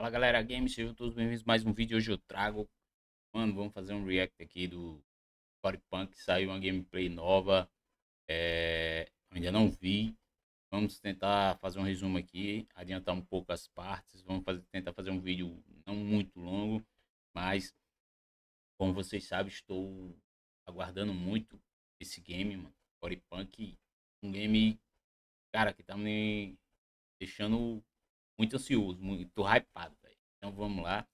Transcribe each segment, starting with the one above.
Fala galera, games, sejam todos bem-vindos a mais um vídeo. Hoje eu trago, mano, vamos fazer um react aqui do Corepunk. Saiu uma gameplay nova, ainda não vi. Vamos tentar fazer um resumo aqui, adiantar um pouco as partes. Tentar fazer um vídeo não muito longo, mas como vocês sabem, estou aguardando muito esse game, mano. Corepunk, um game, cara, que tá me deixando muito ansioso, muito hypado, velho. Então vamos lá.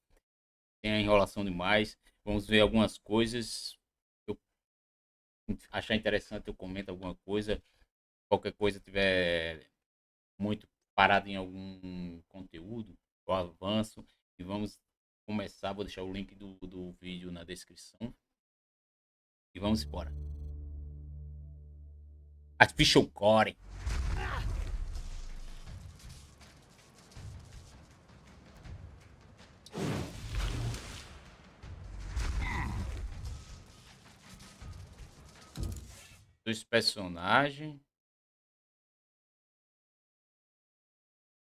Tem a enrolação demais. Vamos ver algumas coisas. Eu achar interessante, eu comento alguma coisa. Qualquer coisa tiver muito parado em algum conteúdo, eu avanço. E vamos começar. Vou deixar o link do vídeo na descrição. E vamos embora. Artificial Core. Dois personagens.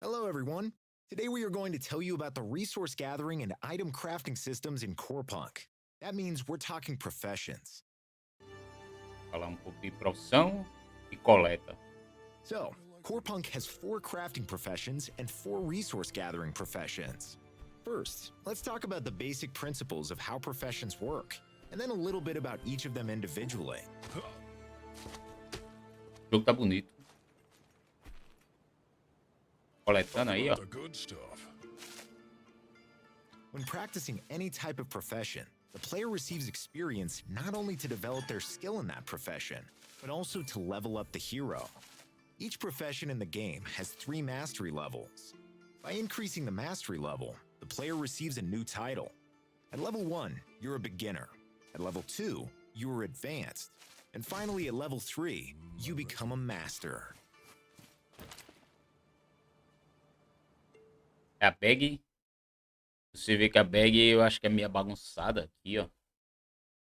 Hello, everyone. Today we are going to tell you about the resource gathering and item crafting systems in Corepunk. That means we're talking professions. Falar pouco de profissão e coleta. So, Corepunk has 4 crafting professions and 4 resource gathering professions. First, let's talk about the basic principles of how professions work, and then a little bit about each of them individually. O jogo tá bonito. Coletando aí, ó. When practicing any type of profession, the player receives experience not only to develop their skill in that profession, but also to level up the hero. Each profession in the game has 3 mastery levels. By increasing the mastery level, the player receives a new title. At level 1, you're a beginner. At level 2, you are advanced. And finally, at level 3, you become a master. É a bag. Você vê que a bag eu acho que é meio bagunçada aqui, ó.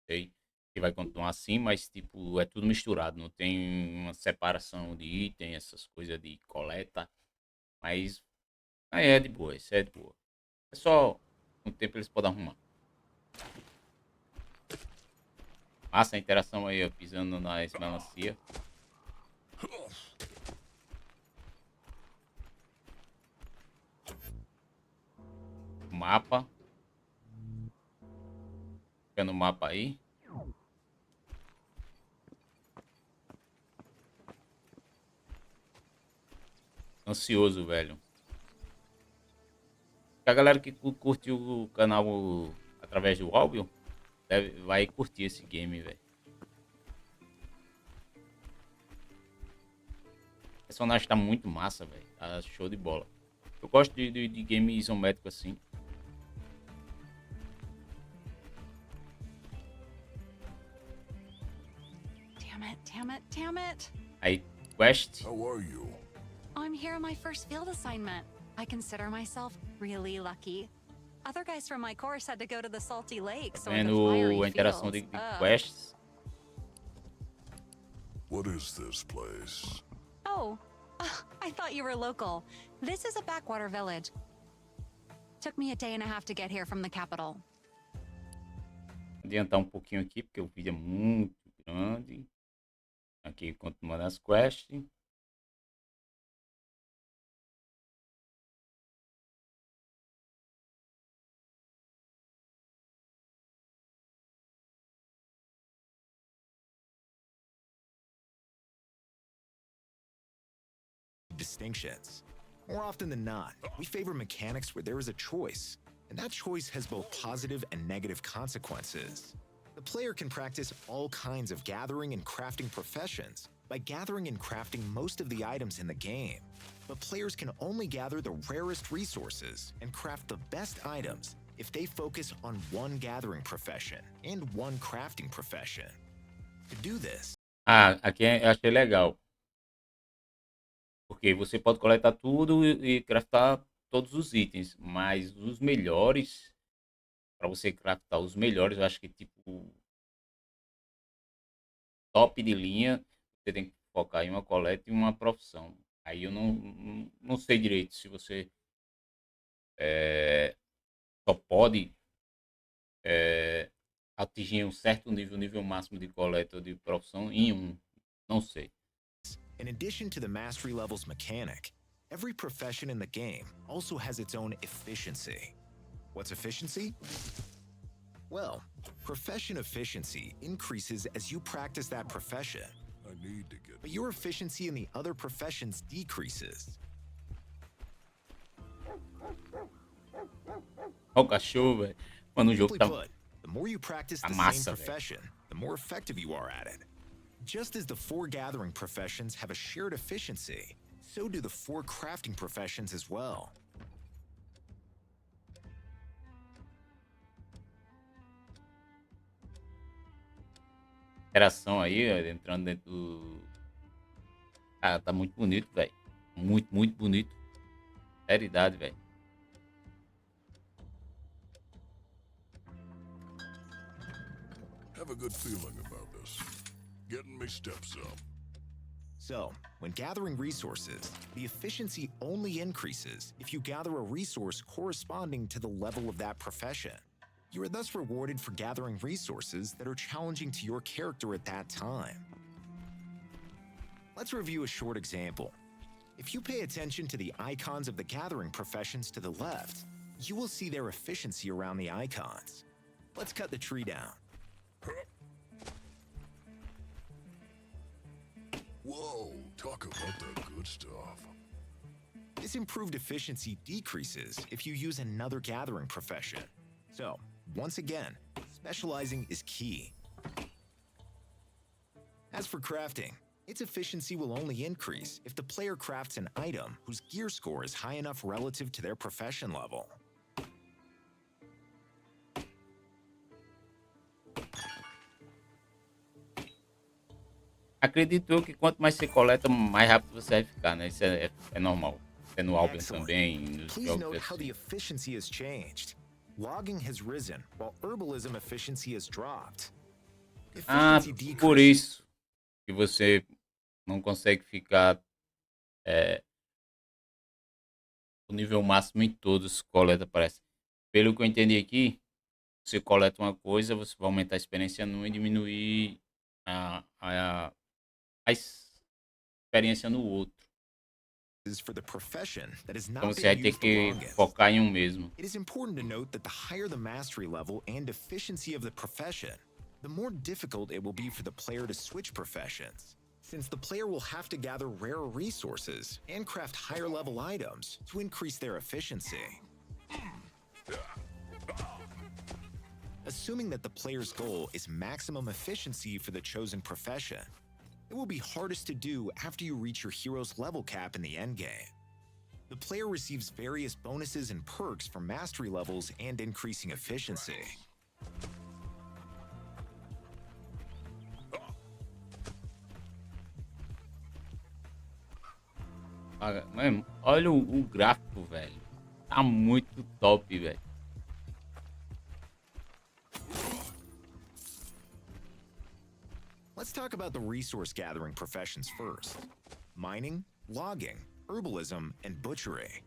Sei que vai continuar assim, mas tipo, é tudo misturado. Não tem uma separação de item, essas coisas de coleta. Mas aí é de boa, isso é de boa. É só um tempo eles podem arrumar. Massa a interação aí, ó, pisando nas melancia. Mapa. Fica no mapa aí. Ansioso, velho. A galera que curte o canal através do áudio vai curtir esse game, velho. O personagem tá muito massa, velho. Tá show de bola. Eu gosto de game isométrico assim. Damn it. Aí, quest. How are you? I'm here on my first field assignment. I consider myself really lucky. Other guys from my course had to go to the salty lakes or the Vendo fiery a interação fields. de quests. What is this place? Oh, I thought you were local. This is a backwater village. Took me a day and a half to get here from the capital. Adiantar um pouquinho aqui, porque o vídeo é muito grande. Aqui, continuando as quests. Distinctions. More often than not, we favor mechanics where there is a choice, and that choice has both positive and negative consequences. The player can practice all kinds of gathering and crafting professions by gathering and crafting most of the items in the game. But players can only gather the rarest resources and craft the best items if they focus on one gathering profession and one crafting profession. To do this, Aqui eu achei legal. Porque você pode coletar tudo e craftar todos os itens, mas os melhores, para você craftar os melhores, eu acho que tipo top de linha, você tem que focar em uma coleta e uma profissão. Aí eu não sei direito se você só pode atingir um certo nível máximo de coleta ou de profissão em um. Não sei. In addition to the mastery levels mechanic, every profession in the game also has its own efficiency. What's efficiency? Well, profession efficiency increases as you practice that profession, I need to get but your efficiency in the other professions decreases. Olha o cachorro, velho. Mano, o jogo Simply tá... put, the more you practice Tá the massa, same velho. profession, the more effective you are at it. Just as the 4 gathering professions have a shared efficiency, so do the 4 crafting professions as well. Interação aí, ó, entrando dentro do... Ah, tá muito bonito, velho. Muito bonito. Seriedade, velho. have a good feeling about this. Getting me steps up. So, when gathering resources, the efficiency only increases if you gather a resource corresponding to the level of that profession. You are thus rewarded for gathering resources that are challenging to your character at that time. Let's review a short example. If you pay attention to the icons of the gathering professions to the left, you will see their efficiency around the icons. Let's cut the tree down. Whoa, talk about the good stuff. This improved efficiency decreases if you use another gathering profession. So, once again, specializing is key. As for crafting, its efficiency will only increase if the player crafts an item whose gear score is high enough relative to their profession level. Acredito que quanto mais você coleta, mais rápido você vai ficar, né? Isso é normal. É no álbum também, nos Please jogos note how the assim. efficiency has changed. Logging has risen, while herbalism efficiency has dropped. Ah, Efficiency por decreases. isso que você não consegue ficar o nível máximo em todos, coleta, parece. Pelo que eu entendi aqui, você coleta uma coisa, você vai aumentar a experiência num e diminuir a experiência no outro. For the profession that has Então not você vai been ter used the que longest. focar em um mesmo. It is important to note that the higher the mastery level and efficiency of the profession, the more difficult it will be for the player to switch professions, since the player will have to gather rarer resources and craft higher level items to increase their efficiency. Assuming that the player's goal is maximum efficiency for the chosen profession, it will be hardest to do after you reach your hero's level cap in the endgame. The player receives various bonuses and perks for mastery levels and increasing efficiency. Mano, olha o gráfico, velho. Tá muito top, velho. Let's talk about the resource gathering professions first: mining, logging, herbalism, and butchery.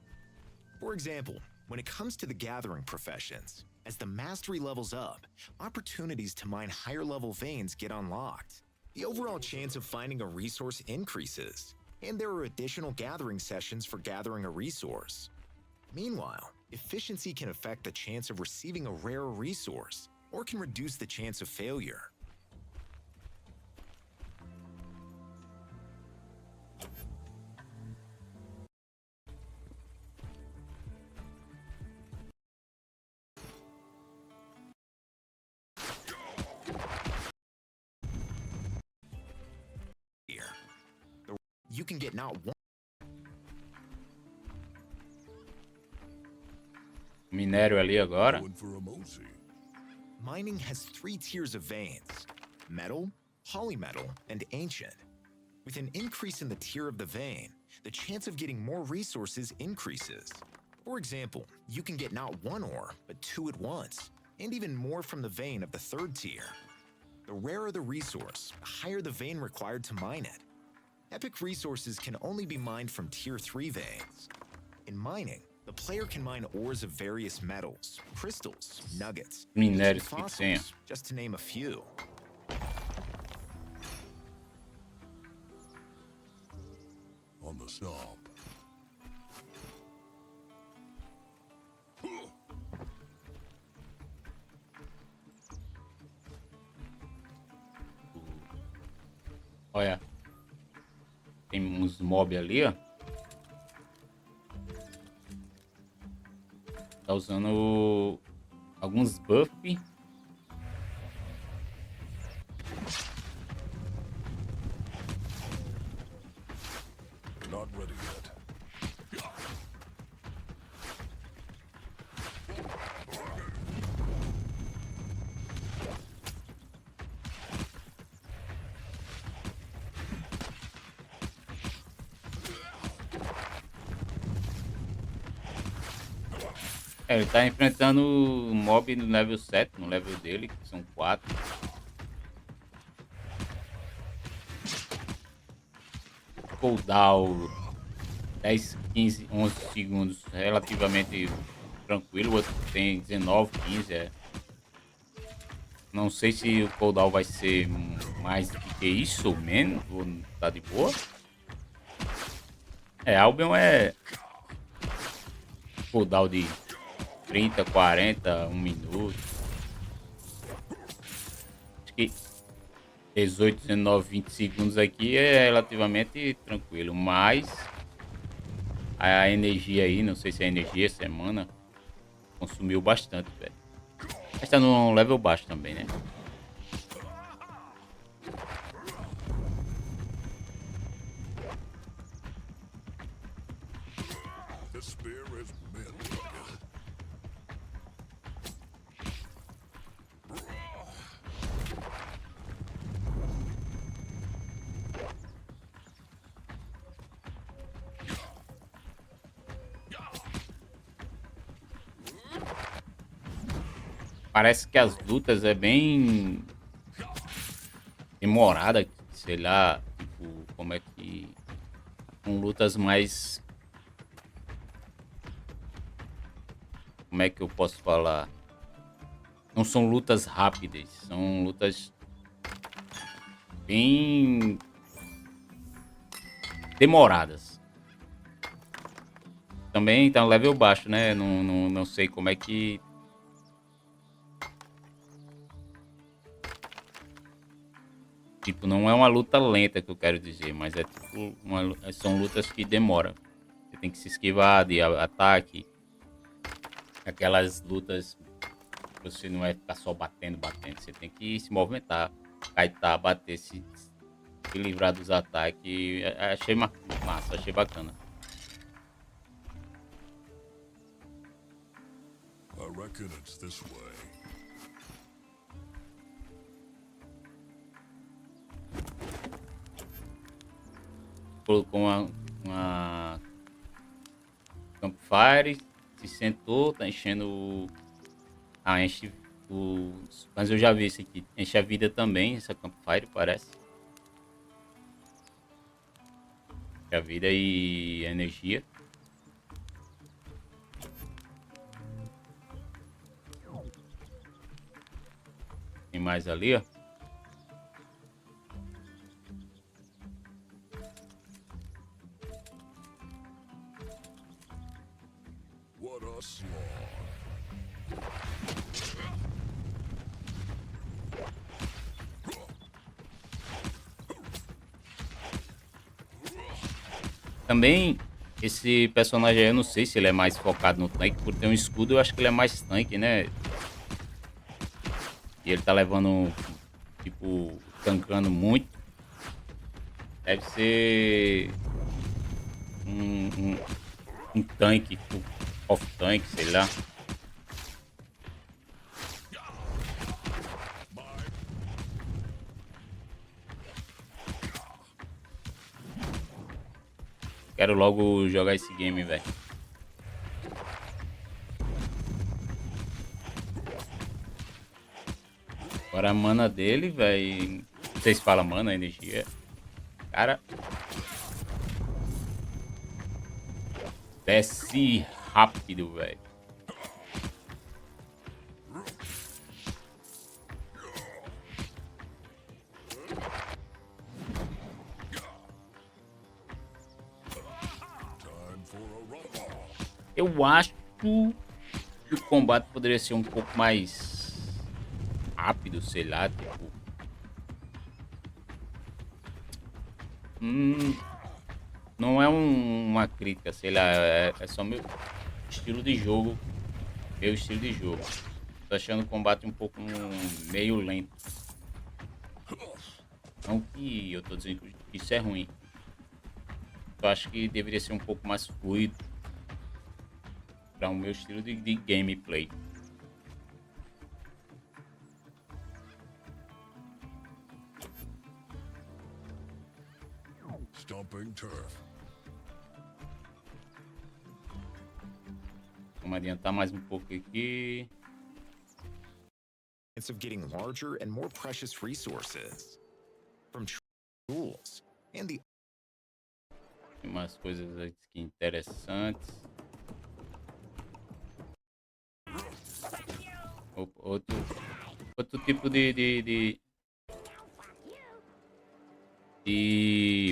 For example, when it comes to the gathering professions, as the mastery levels up, opportunities to mine higher level veins get unlocked. The overall chance of finding a resource increases, and there are additional gathering sessions for gathering a resource. Meanwhile, efficiency can affect the chance of receiving a rare resource, or can reduce the chance of failure. You can get not one. Minério ali agora. Going for a mosey. Mining has 3 tiers of veins: metal, polymetal, and ancient. With an increase in the tier of the vein, the chance of getting more resources increases. For example, you can get not 1 ore, but 2 at once, and even more from the vein of the 3rd tier. The rarer the resource, the higher the vein required to mine it. Epic resources can only be mined from tier 3 veins. In mining, The player can mine ores of various metals, crystals, nuggets, Minérios and que tenha. fossils, just to name a few. On the stomp. Olha. Tem uns mob ali, ó. Tá usando alguns buff. Not ready yet. É, ele tá enfrentando o mob no level 7, no level dele, que são 4. Cooldown 10, 15, 11 segundos, relativamente tranquilo. O outro tem 19, 15, é. Não sei se o cooldown vai ser mais do que isso ou menos, ou tá de boa. É, Albion é cooldown de 30, 40, 1 minuto. Acho que 18, 19, 20 segundos aqui é relativamente tranquilo, mas a energia aí, não sei se é energia, semana, consumiu bastante, velho. Mas tá num level baixo também, né? The spear is mint. Parece que as lutas é bem demorada, sei lá, tipo, como é que... Com lutas mais... Como é que eu posso falar? Não são lutas rápidas, são lutas bem demoradas. Também tá no level baixo, né? Não sei como é que... Tipo, não é uma luta lenta que eu quero dizer, mas é tipo são lutas que demoram. Você tem que se esquivar de ataque. Aquelas lutas você não é ficar só batendo. Você tem que se movimentar, kaitar, bater, se livrar dos ataques. Achei massa, achei bacana. I reckon it's this way. Colocou uma campfire, se sentou, tá enchendo enche mas eu já vi isso aqui, enche a vida também, essa campfire parece. Enche a vida e a energia. Tem mais ali, ó. What a slog. Também esse personagem aí, eu não sei se ele é mais focado no tanque, por ter um escudo eu acho que ele é mais tanque, né? E ele tá levando, tipo, tancando muito. Deve ser um tanque, off-tank, sei lá. Quero logo jogar esse game, velho. Agora a mana dele, velho. Vocês falam mana, energia. Cara. Desce rápido, velho. Eu acho que o combate poderia ser um pouco mais rápido, sei lá, tipo. Não é uma crítica, sei lá, é só meu estilo de jogo. Meu estilo de jogo. Tô achando o combate um pouco meio lento. Não que eu tô dizendo que isso é ruim. Eu acho que deveria ser um pouco mais fluido para o meu estilo de gameplay. Stomping turf. Vamos adiantar mais um pouco aqui. Of getting larger and more precious resources from tools and the Tem umas coisas aqui interessantes. Outro tipo de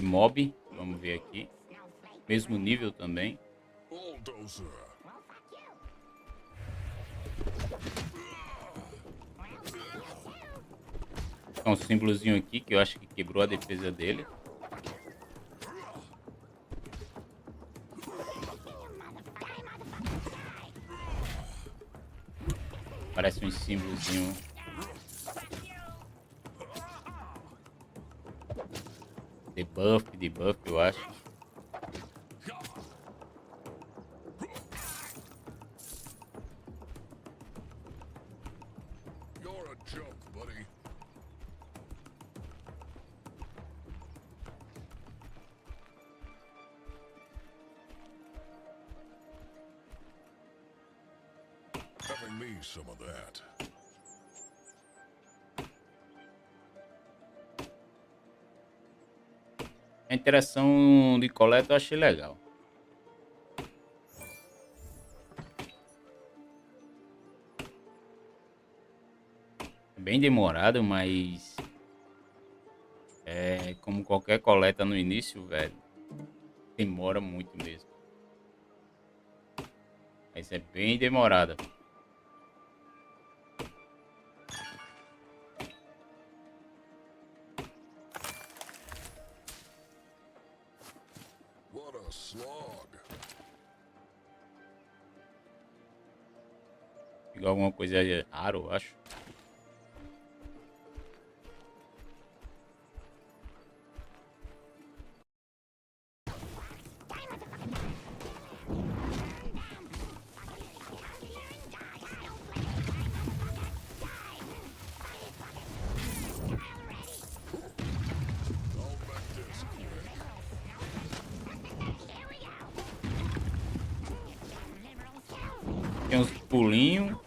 mob. Vamos ver aqui. Mesmo nível também. Bulldozer. Tem um símbolozinho aqui que eu acho que quebrou a defesa dele. Parece um símbolozinho. Debuff, eu acho. You're a joke, buddy. Having me some of that. A interação de coleta eu achei legal. É bem demorado, mas é como qualquer coleta no início, velho. Demora muito mesmo. Mas é bem demorada. What a slog. Pegar alguma coisa rara, eu acho. I'll bet this quick. Tem uns pulinhos.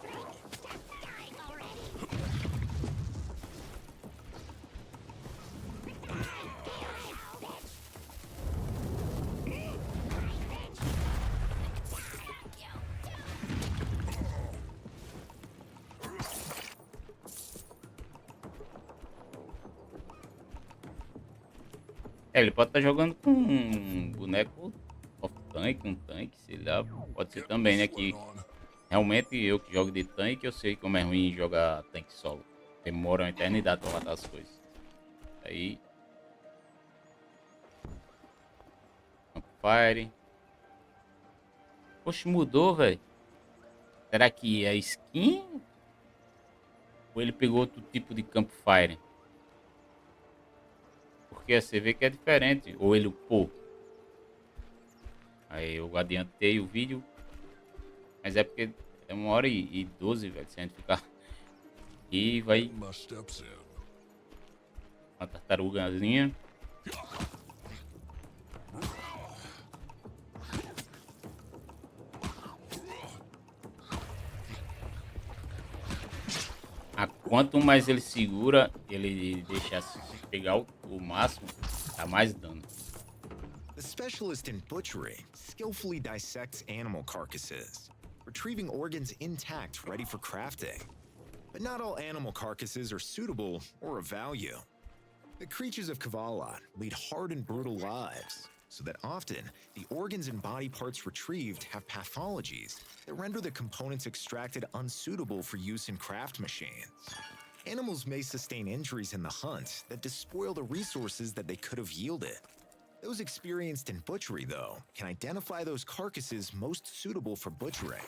É, ele pode estar jogando com um boneco off-tank, um tanque, sei lá. Pode ser também, né? Que realmente eu que jogo de tanque, eu sei como é ruim jogar tanque solo. Demora uma eternidade pra matar as coisas. Aí. Campfire. Poxa, mudou, velho. Será que é skin? Ou ele pegou outro tipo de campfire? Porque você vê que é diferente. Ou ele upou. Aí eu adiantei o vídeo. Mas é porque é 1h12, velho. Se a gente ficar. E vai. My steps in. Uma tartarugazinha. Quanto mais ele segura, ele deixa pegar o máximo, dá mais dano. The specialist in butchery skillfully dissects animal carcasses, retrieving organs intact ready for crafting. But not all animal carcasses are suitable or of value. The creatures of Kavalat lead hard and brutal lives, so that often the organs and body parts retrieved have pathologies that render the components extracted unsuitable for use in craft machines. Animals may sustain injuries in the hunt that despoil the resources that they could have yielded. Those experienced in butchery, though, can identify those carcasses most suitable for butchering,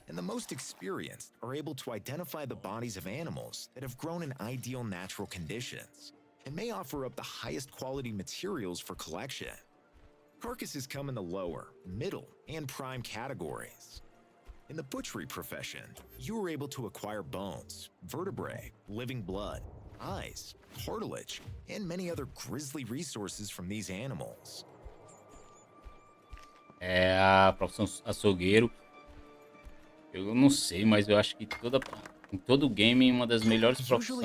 and the most experienced are able to identify the bodies of animals that have grown in ideal natural conditions, and may offer up the highest quality materials for collection. Carcasses come in the lower, middle, and prime categories. In the butchery profession, you are able to acquire bones, vertebrae, living blood, eyes, cartilage, and many other grisly resources from these animals. É a profissão açougueiro. Eu não sei, mas eu acho que em todo game uma das melhores profissões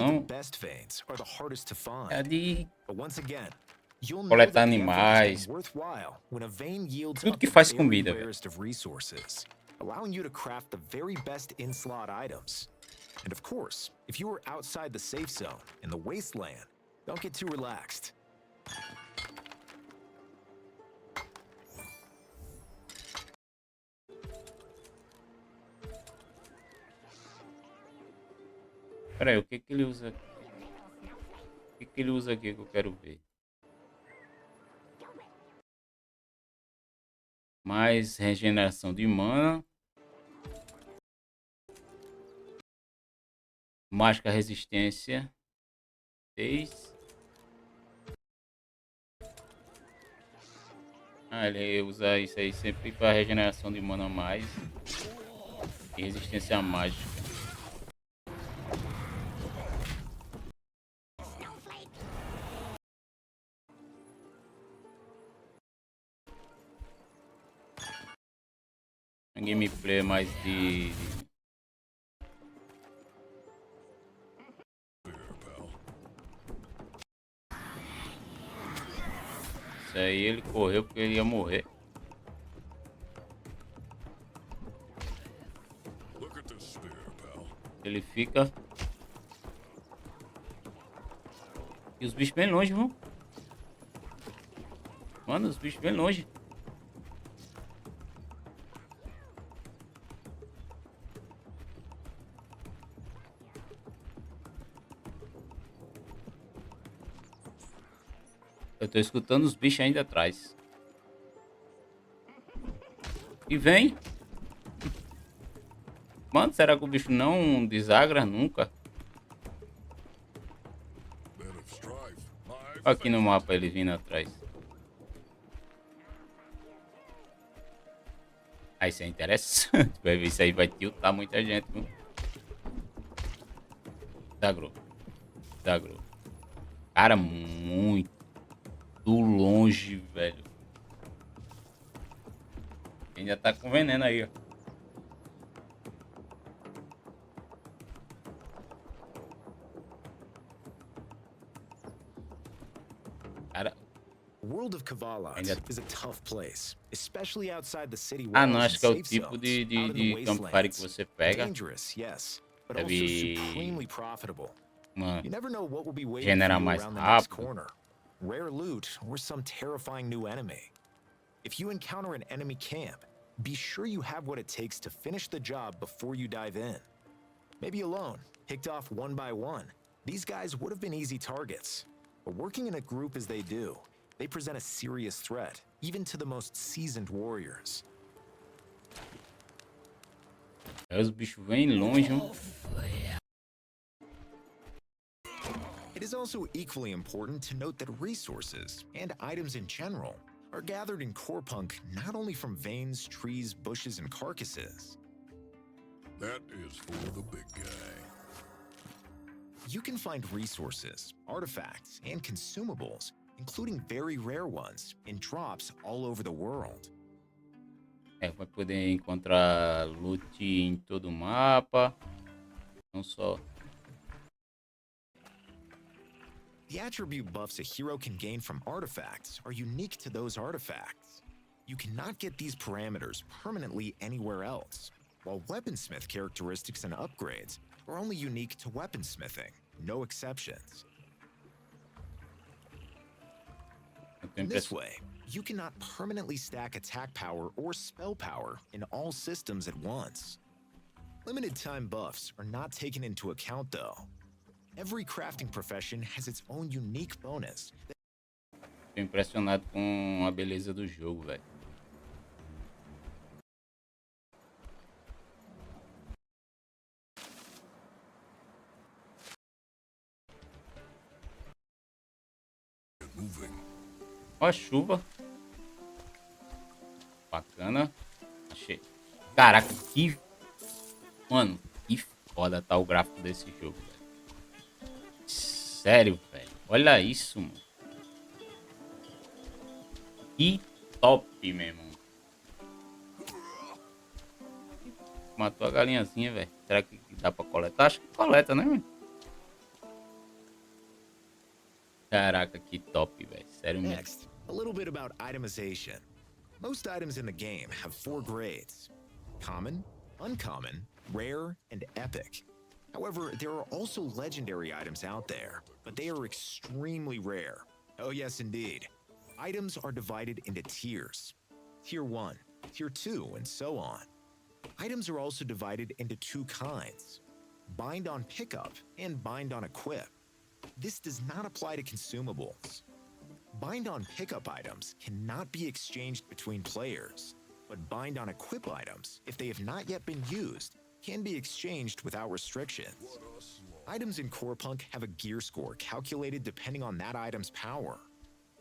é a de coletar animais. Tudo que faz comida, velho. Allowing you to craft the very best in-slot items. And of course, if you are outside the safe zone, in the wasteland, don't get too relaxed. Pera aí, o que que ele usa? O que que ele usa aqui que eu quero ver? Mais regeneração de mana. Mágica resistência 6. Ele usa isso aí sempre para regeneração de mana a mais e resistência mágica. A gameplay é mais de isso aí. Ele correu porque ele ia morrer. Ele fica e os bichos bem longe, vão. Mano, os bichos bem longe. Eu tô escutando os bichos ainda atrás. E vem. Mano, será que o bicho não desagra nunca? Aqui no mapa ele vindo atrás. Aí isso é interessante. Vai ver, isso aí vai tiltar muita gente, viu? Desagrou. Desagrou. Cara, muito longe, velho. Ainda tá com veneno aí, ó. Cara, World of Kavalat is a tough place, especially outside the city walls. ah, não, acho que é o tipo de campfire que você pega. Dangerous, yes, but also supremely profitable. You never know what will be waiting for you around the next corner. Rare loot, or some terrifying new enemy. If you encounter an enemy camp, be sure you have what it takes to finish the job before you dive in. Maybe alone, picked off one by one, these guys would have been easy targets. But working in a group as they do, they present a serious threat, even to the most seasoned warriors. Os bichos vêm longe, hein? It is also equally important to note that resources, and items in general, are gathered in Corepunk not only from veins, trees, bushes, and carcasses. That is for the big guy. You can find resources, artifacts, and consumables, including very rare ones, in drops all over the world. Vai poder encontrar loot em todo o mapa, não só. The attribute buffs a hero can gain from artifacts are unique to those artifacts. You cannot get these parameters permanently anywhere else, while weaponsmith characteristics and upgrades are only unique to weaponsmithing, no exceptions. In this way, you cannot permanently stack attack power or spell power in all systems at once. Limited time buffs are not taken into account though. Every crafting profession has its own unique bonus. Tô impressionado com a beleza do jogo, velho. Ó a chuva. Bacana. Achei. Caraca, que... Mano, que foda tá o gráfico desse jogo, velho. Sério, velho. Olha isso, mano. Que top, meu irmão. Matou a galinhazinha, velho. Será que dá pra coletar? Acho que coleta, né, mano? Caraca, que top, velho. Sério mesmo. Next, a little bit about itemization. Most items in the game have 4 grades: common, uncommon, rare, and epic. However, there are also legendary items out there, but they are extremely rare. Oh yes, indeed. Items are divided into tiers. Tier 1, Tier 2, and so on. Items are also divided into 2 kinds: bind on pickup and bind on equip. This does not apply to consumables. Bind on pickup items cannot be exchanged between players, but bind on equip items, if they have not yet been used, can be exchanged without restrictions. Items in Corepunk have a gear score calculated depending on that item's power.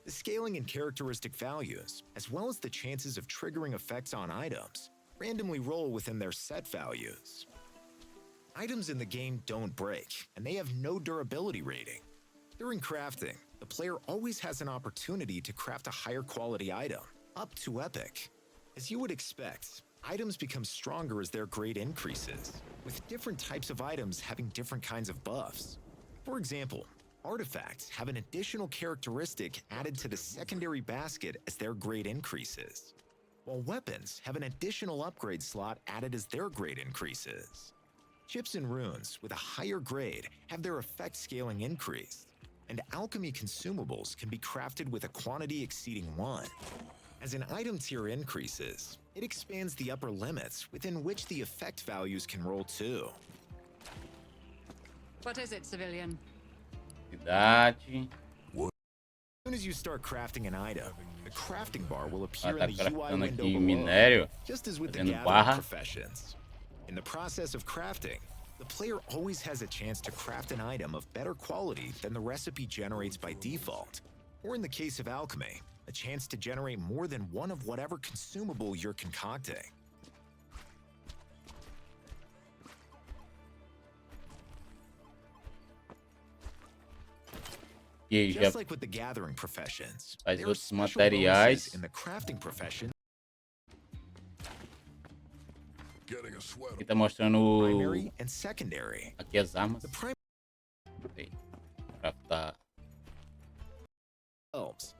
The scaling and characteristic values, as well as the chances of triggering effects on items, randomly roll within their set values. Items in the game don't break, and they have no durability rating. During crafting, the player always has an opportunity to craft a higher quality item, up to epic. As you would expect, items become stronger as their grade increases, with different types of items having different kinds of buffs. For example, artifacts have an additional characteristic added to the secondary basket as their grade increases, while weapons have an additional upgrade slot added as their grade increases. Chips and runes with a higher grade have their effect scaling increased, and alchemy consumables can be crafted with a quantity exceeding 1. As an item tier increases, it expands the upper limits within which the effect values can roll to. What is it, civilian? Cidade. As soon as you start crafting an item, the crafting bar will appear Tá in the UI craftando window aqui below, minério. just as with the Fazendo gathering barra. professions. In the process of crafting, the player always has a chance to craft an item of better quality than the recipe generates by default, or in the case of alchemy, a chance to generate more than one of whatever consumable you're concocting. E aí, já Just like with the gathering professions, faz there are outros special materiais. bonuses in the crafting profession. Getting a sweat. Aqui tá mostrando Primary and secondary. aqui as armas. The primary Aí, craftar. helps.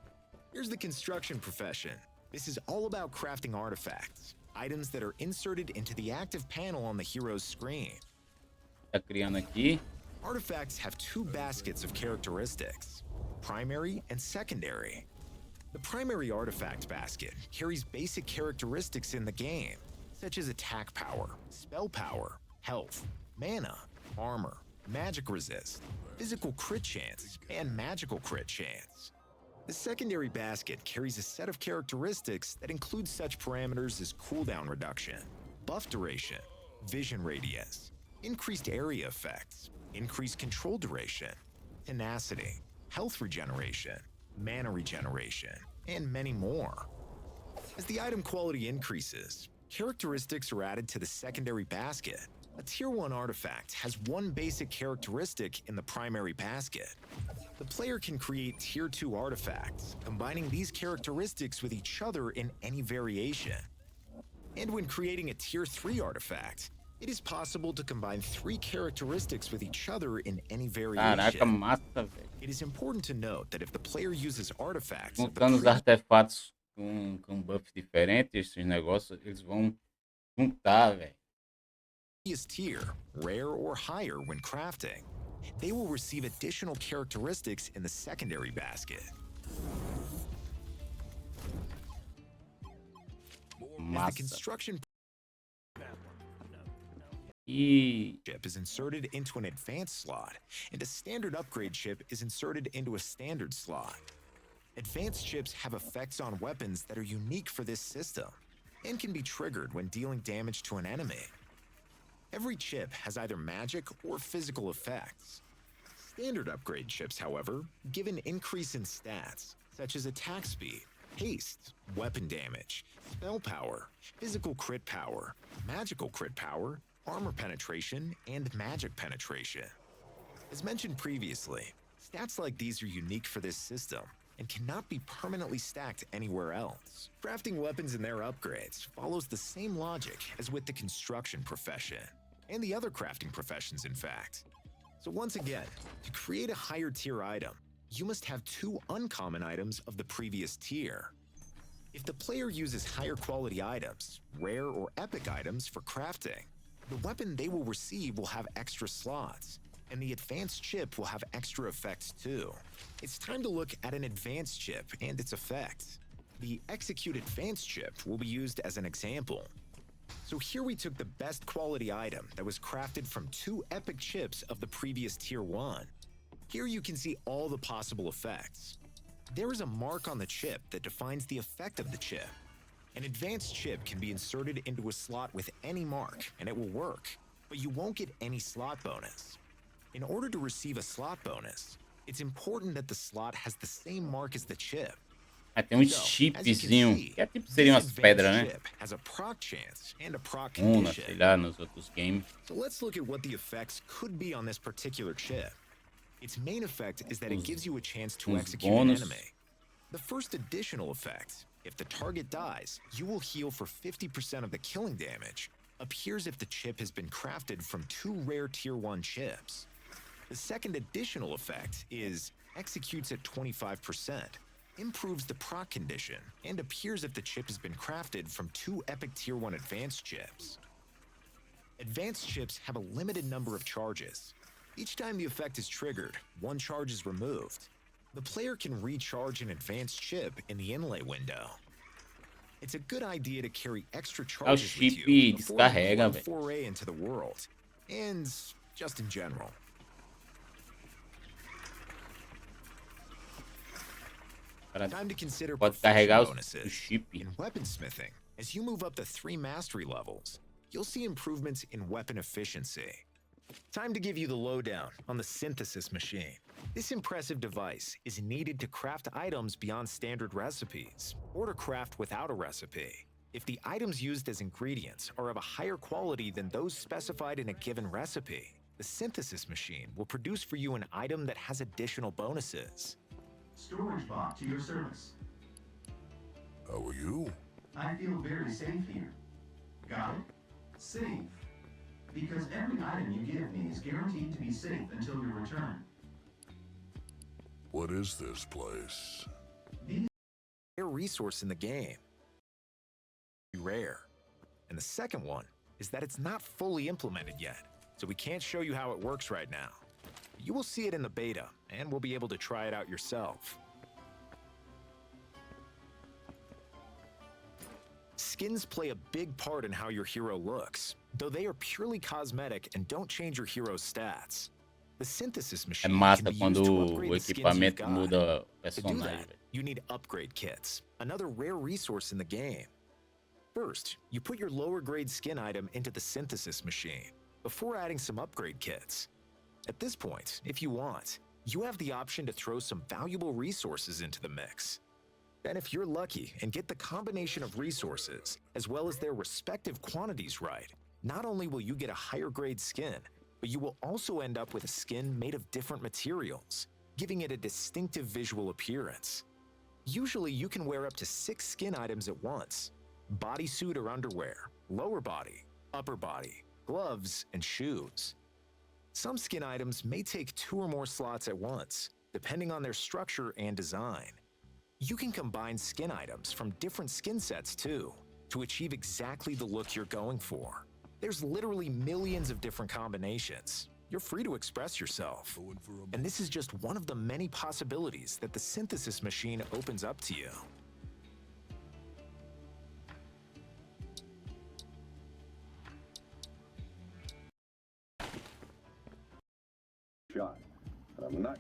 Here's the construction profession. This is all about crafting artifacts, items that are inserted into the active panel on the hero's screen. Tá criando aqui. Artifacts have 2 baskets of characteristics: primary and secondary. The primary artifact basket carries basic characteristics in the game, such as attack power, spell power, health, mana, armor, magic resist, physical crit chance, and magical crit chance. The secondary basket carries a set of characteristics that include such parameters as cooldown reduction, buff duration, vision radius, increased area effects, increased control duration, tenacity, health regeneration, mana regeneration, and many more. As the item quality increases, characteristics are added to the secondary basket. A Tier 1 artifact has 1 basic characteristic in the primary basket. The player can create Tier 2 artifacts, combining these characteristics with each other in any variation. And when creating a Tier 3 artifact, it is possible to combine 3 characteristics with each other in any variation. Caraca, massa, velho. It is important to note that if the player uses artifacts of the Juntando os artefatos com buff diferente, esses negócios, eles vão juntar, velho. previous tier, rare or higher when crafting, they will receive additional characteristics in the secondary basket. As the Massa. construction E chip is inserted into an advanced slot, and a standard upgrade chip is inserted into a standard slot. Advanced chips have effects on weapons that are unique for this system and can be triggered when dealing damage to an enemy. Every chip has either magic or physical effects. Standard upgrade chips, however, give an increase in stats, such as attack speed, haste, weapon damage, spell power, physical crit power, magical crit power, armor penetration, and magic penetration. As mentioned previously, stats like these are unique for this system and cannot be permanently stacked anywhere else. Crafting weapons and their upgrades follows the same logic as with the construction profession, and the other crafting professions, in fact. So once again, to create a higher tier item, you must have 2 uncommon items of the previous tier. If the player uses higher quality items, rare or epic items for crafting, the weapon they will receive will have extra slots, and the advanced chip will have extra effects too. It's time to look at an advanced chip and its effects. The Execute Advanced chip will be used as an example. So here we took the best quality item that was crafted from 2 epic chips of the previous tier 1. Here you can see all the possible effects. There is a mark on the chip that defines the effect of the chip. An advanced chip can be inserted into a slot with any mark, and it will work, but you won't get any slot bonus. In order to receive a slot bonus, it's important that the slot has the same mark as the chip. Ah, tem um chipzinho, que é tipo, seriam as pedras, né? Has a proc chance and a proc Sei condition. lá, nos outros games. So let's look at what the effects could be on this particular chip. Its main effect is that it gives you a chance to execute an bônus. enemy. The first additional effect, if the target dies, you will heal for 50% of the killing damage, appears if the chip has been crafted from 2 rare tier 1 chips. The second additional effect is executes at 25%, improves the proc condition, and appears if the chip has been crafted from 2 epic tier 1 advanced chips. Advanced chips have a limited number of charges. Each time the effect is triggered, 1 charge is removed. The player can recharge an advanced chip in the inlay window. It's a good idea to carry extra charges with chip you before you descarrega, full velho. foray into the world, and just in general. Cara, Time to consider pode profession carregar o bonuses. chip. In weaponsmithing, as you move up to 3 mastery levels, you'll see improvements in weapon efficiency. Time to give you the lowdown on the synthesis machine. This impressive device is needed to craft items beyond standard recipes, or to craft without a recipe. If the items used as ingredients are of a higher quality than those specified in a given recipe, the synthesis machine will produce for you an item that has additional bonuses. Storage bot to your service. How are you? I feel very safe here. Got it? Safe. Because every item you give me is guaranteed to be safe until your return. What is this place? Rare resource in the game. Rare. And the second one is that it's not fully implemented yet, so we can't show you how it works right now. You will see it in the beta, and will be able to try it out yourself. Skins play a big part in how your hero looks, though they are purely cosmetic and don't change your hero's stats. The synthesis É machine massa can be quando used to o upgrade the skins you've equipamento got. muda o To do personagem, that, velho. you need upgrade kits, another rare resource in the game. First, you put your lower grade skin item into the synthesis machine, before adding some upgrade kits. At this point, if you want, you have the option to throw some valuable resources into the mix. Then if you're lucky and get the combination of resources, as well as their respective quantities right, not only will you get a higher grade skin, but you will also end up with a skin made of different materials, giving it a distinctive visual appearance. Usually you can wear up to 6 skin items at once: bodysuit or underwear, lower body, upper body, gloves, and shoes. Some skin items may take 2 or more slots at once, depending on their structure and design. You can combine skin items from different skin sets too, to achieve exactly the look you're going for. There's literally millions of different combinations. You're free to express yourself. Going for a And this is just one of the many possibilities that the synthesis machine opens up to you. shot. I'm not.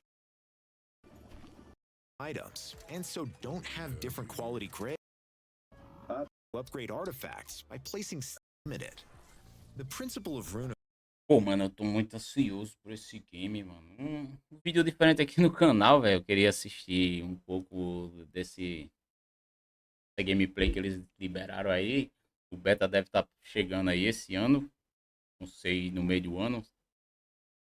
Items, and so don't have different quality grades. Upgrade artifacts by placing limited. The principle of rune. Pô, mano, eu tô muito ansioso por esse game, mano. Um vídeo diferente aqui no canal, velho. Eu queria assistir um pouco desse essa gameplay que eles liberaram aí. O beta deve estar chegando aí esse ano. Não sei, no meio do ano.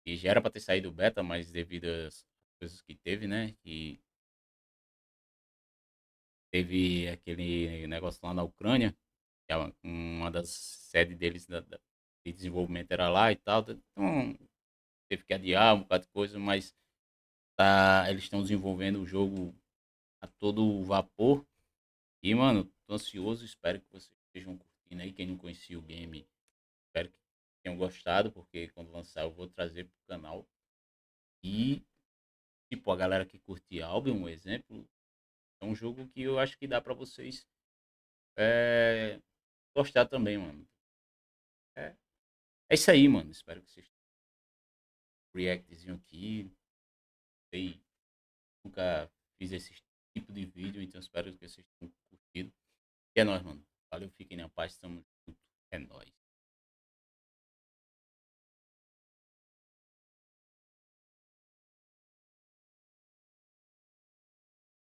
E já era pra ter saído o beta, mas devido às coisas que teve, né? Que teve aquele negócio lá na Ucrânia. Que uma das sedes deles de desenvolvimento era lá e tal. Então, teve que adiar um bocado de coisa, mas eles estão desenvolvendo o jogo a todo vapor. E, mano, tô ansioso, espero que vocês estejam curtindo aí. Quem não conhecia o game, espero que tenham gostado, porque quando lançar eu vou trazer pro canal. E, tipo, a galera que curte Albion, um exemplo, é um jogo que eu acho que dá pra vocês gostar também, mano. É, é isso aí, mano. Espero que vocês reactzinho aqui. Sei, nunca fiz esse tipo de vídeo, então espero que vocês tenham curtido. E é nóis, mano. Valeu, fiquem na paz, tamo junto. É nóis.